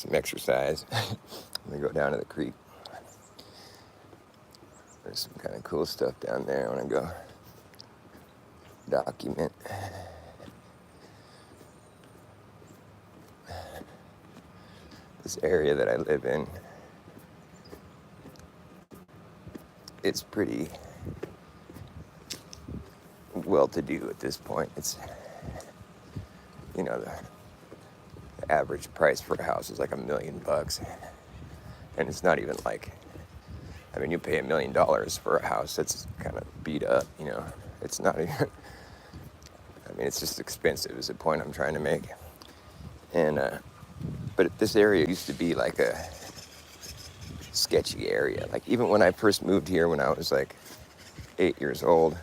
some exercise. I'm gonna go down to the creek. There's some kind of cool stuff down there. I want to go document. This area that I live in, it's pretty well-to-do at this point. It's, the average price for a house is like $1 million, and it's not even like, you pay $1 million for a house that's kind of beat up. It's not even. It's just expensive. Is the point I'm trying to make. And but this area used to be like a sketchy area. Like even when I first moved here, when I was like 8 years old,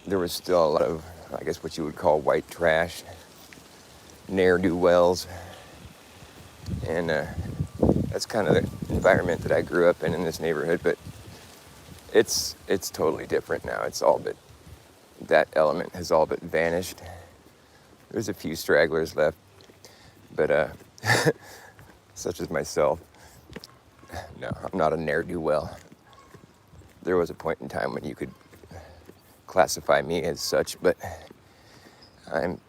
there was still a lot of, I guess, what you would call white trash, ne'er-do-wells, and that's kind of the environment that I grew up in this neighborhood. But it's totally different now. It's all but, that element has all but vanished. There's a few stragglers left, but such as myself, no, I'm not a ne'er-do-well. There was a point in time when you could classify me as such, but I'm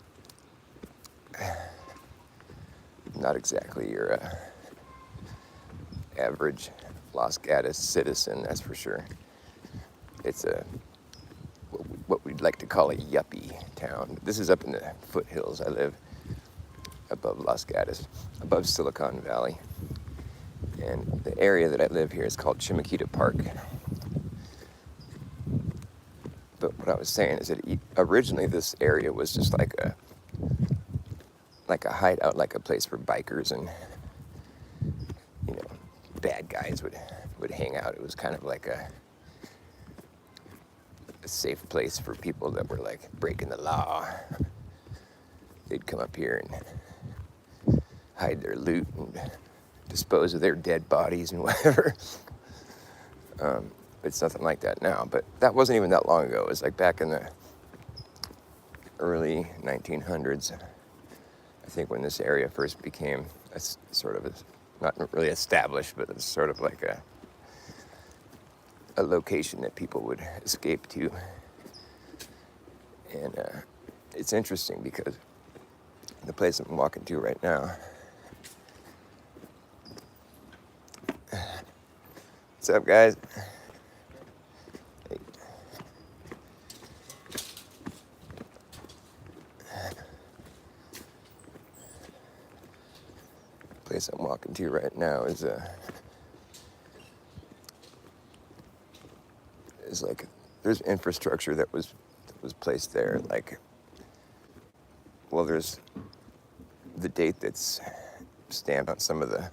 not exactly your average Los Gatos citizen, that's for sure. It's what we'd like to call a yuppie town. This is up in the foothills. I live above Los Gatos, above Silicon Valley. And the area that I live here is called Chimaquita Park. But what I was saying is that originally this area was just like a hideout, like a place for bikers and, bad guys would hang out. It was kind of like a safe place for people that were like breaking the law. They'd come up here and hide their loot and dispose of their dead bodies and whatever. It's nothing like that now, but that wasn't even that long ago. It was like back in the early 1900s, I think, when this area first became a sort of not really established, but it's sort of like a location that people would escape to. And it's interesting because the place I'm walking to right now, what's up, guys? Hey. The place I'm walking to right now is like, there's infrastructure that was placed there. Like, well, there's the date that's stamped on some of the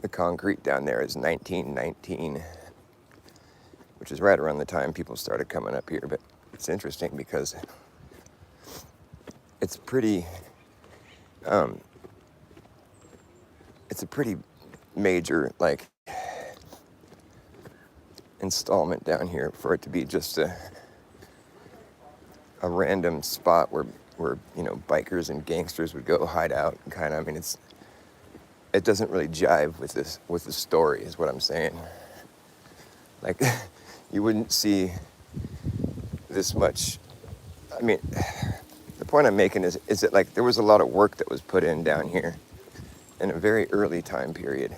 concrete down there is 1919, which is right around the time people started coming up here. But it's interesting because it's pretty, it's a pretty major, like, installment down here for it to be just a random spot where bikers and gangsters would go hide out and kind of, it doesn't really jive with the story, is what I'm saying. Like, you wouldn't see this much. The point I'm making is that, like, there was a lot of work that was put in down here in a very early time period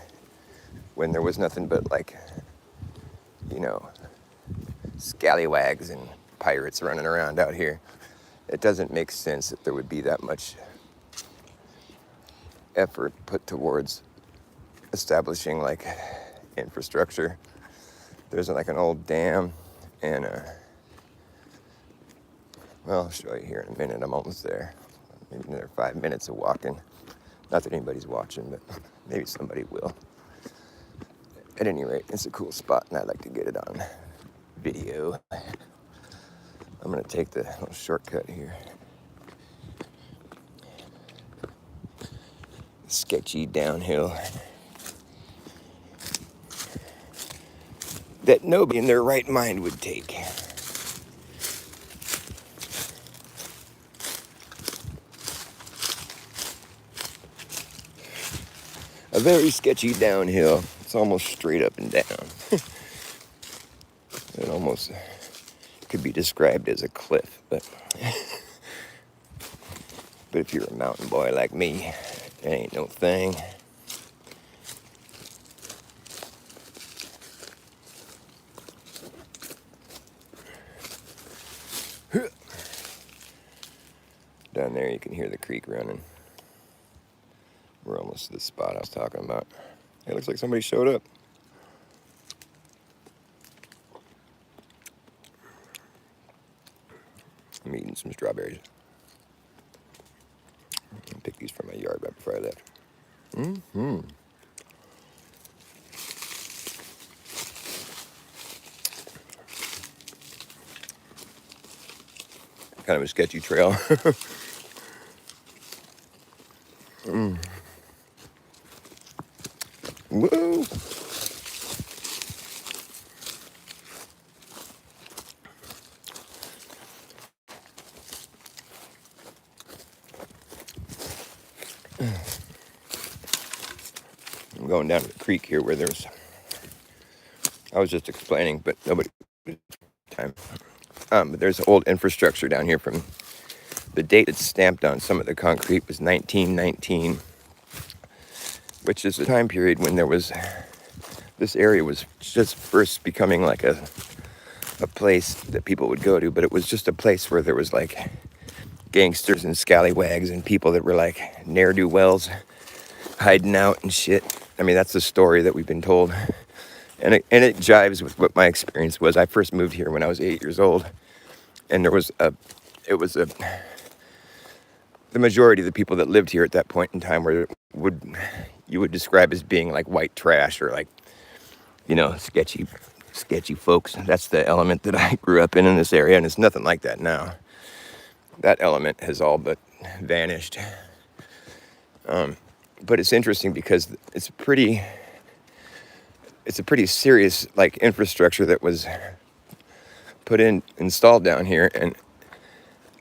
when there was nothing but, like, scallywags and pirates running around out here. It doesn't make sense that there would be that much effort put towards establishing, like, infrastructure. There's like an old dam, and I'll show you here in a minute. I'm almost there. Maybe another 5 minutes of walking. Not that anybody's watching, but maybe somebody will. At any rate, it's a cool spot, and I'd like to get it on video. I'm gonna take the little shortcut here. Sketchy downhill that nobody in their right mind would take. a very sketchy downhill. It's almost straight up and down. It almost could be described as a cliff, but if you're a mountain boy like me, it ain't no thing. Down there you can hear the creek running. We're almost to the spot I was talking about. It looks like somebody showed up. I'm eating some strawberries. I picked these from my yard right before I left. Mm-hmm. Kind of a sketchy trail. Whoa! I'm going down to the creek here where there's... I was just explaining, but nobody... time. But there's old infrastructure down here from the date it's stamped on. Some of the concrete was 1919, which is a time period when there was... This area was just first becoming like a place that people would go to, but it was just a place where there was like gangsters and scallywags and people that were like ne'er-do-wells hiding out and shit. I mean, that's the story that we've been told. And it jives with what my experience was. I first moved here when I was 8 years old, and the majority of the people that lived here at that point in time you would describe as being like white trash or like, you know, sketchy folks. That's the element that I grew up in this area, and it's nothing like that now. That element has all but vanished. But it's interesting because it's a pretty serious like infrastructure that was installed down here, and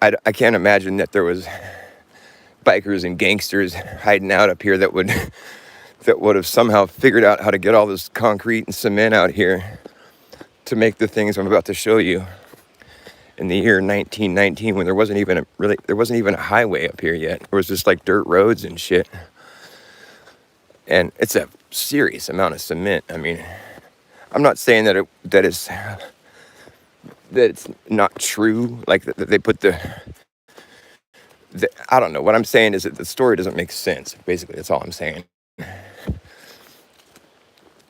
I can't imagine that there was bikers and gangsters hiding out up here that would have somehow figured out how to get all this concrete and cement out here to make the things I'm about to show you in the year 1919, when there wasn't even a highway up here yet. There was just like dirt roads and shit. And it's a serious amount of cement. I mean, I'm not saying that it's not true, like that they put I don't know. What I'm saying is that the story doesn't make sense. Basically, that's all I'm saying.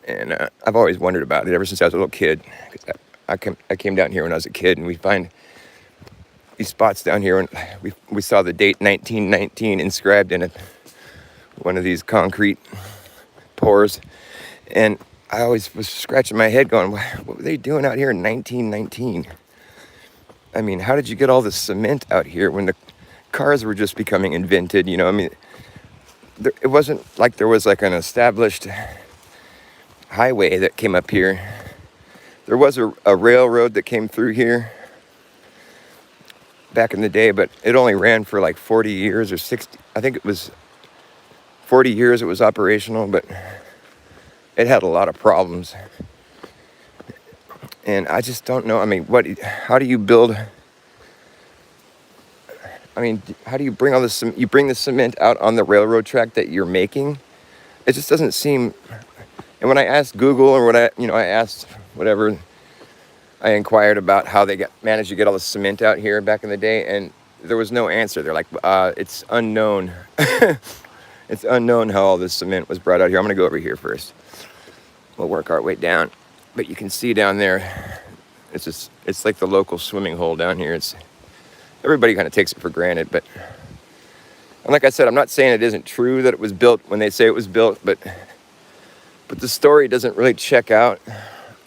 And I've always wondered about it ever since I was a little kid. Cause I came down here when I was a kid, and we find these spots down here, and we saw the date 1919 inscribed in one of these concrete pours, and I always was scratching my head going, what were they doing out here in 1919? I mean, how did you get all this cement out here when the cars were just becoming invented? You know, I mean, it wasn't like there was like an established highway that came up here. There was a railroad that came through here back in the day, but it only ran for like 40 years or 60. I think it was 40 years it was operational, but it had a lot of problems. And I just don't know. I mean, how do you build? I mean, how do you bring all this? You bring the cement out on the railroad track that you're making? It just doesn't seem. And when I asked Google, or I asked whatever, I inquired about how they managed to get all the cement out here back in the day, and there was no answer. They're like, it's unknown. It's unknown how all this cement was brought out here. I'm gonna go over here first. We'll work our way down. But you can see down there, it's like the local swimming hole down here. Everybody kind of takes it for granted, and like I said, I'm not saying it isn't true that it was built when they say it was built, but the story doesn't really check out,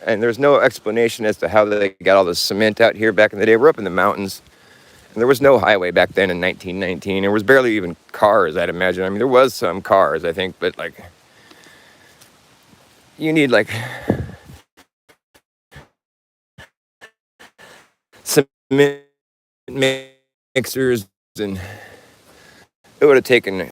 and there's no explanation as to how they got all the cement out here back in the day. We're up in the mountains, and there was no highway back then in 1919. There was barely even cars, I'd imagine. I mean, there was some cars, I think, but like, you need like cement mixers, and it would have taken